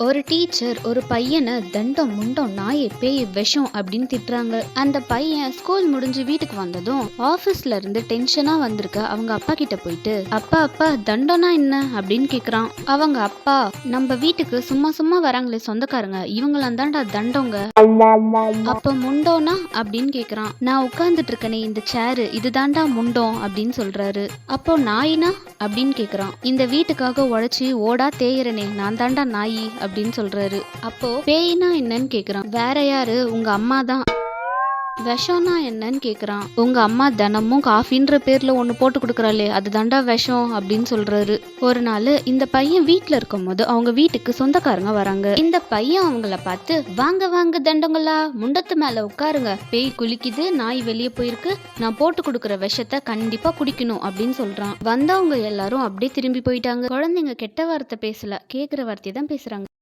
ஒரு டீச்சர் ஒரு பையனை தண்டம் முண்டம் நாயை பேய் விஷம் அப்படின்னு திட்டுறாங்க. அந்த பையன் ஸ்கூல் முடிஞ்சு வீட்டுக்கு வந்ததும் ஆபீஸ்ல இருந்து டென்ஷனா வந்திருக்க அவங்க அப்பா கிட்ட போயிட்டு, அப்பா அப்பா தண்டம்னா என்ன அப்படின்னு கேக்குறான். அவங்க அப்பா, நம்ம வீட்டுக்கு சும்மா சும்மா வராங்களே சொந்தக்காரங்க, இவங்களாம் தான்டா தண்டங்க. அப்ப முண்டோனா அப்படின்னு கேக்குறான். நான் உட்கார்ந்துட்டு இருக்கனே இந்த சேரு, இது தாண்டா முண்டம் அப்படின்னு சொல்றாரு. அப்போ நாயினா அப்படின்னு கேக்குறான். இந்த வீட்டுக்காக உழைச்சி ஓடா தேயறனே, நான் தாண்டா நாயி அப்படின்னு சொல்றாரு. அப்போ பேய்னா என்னன்னு கேக்குறான். வேற யாரு, உங்க அம்மா தான். விஷம்னா என்னன்னு கேக்குறான். உங்க அம்மா தினமும் காஃபின்ற பேர்ல ஒண்ணு போட்டு கொடுக்குறாளே, அது தாண்டா விஷம் அப்படின்னு சொல்றாரு. ஒரு நாள் இந்த பையன் வீட்டுல இருக்கும் போது அவங்க வீட்டுக்கு சொந்தக்காரங்க வராங்க. இந்த பையன் அவங்கள பார்த்து, வாங்க வாங்க தண்டங்களா, முண்டத்து மேல உட்காருங்க, பேய் குளிக்குது, நாய் வெளியே போயிருக்கு, நான் போட்டு கொடுக்குற விஷத்தை கண்டிப்பா குடிக்கணும் அப்படின்னு சொல்றான். வந்தவங்க எல்லாரும் அப்படியே திரும்பி போயிட்டாங்க. குழந்தைங்க கெட்ட வார்த்தை பேசல, கேக்குற வார்த்தையை தான் பேசுறாங்க.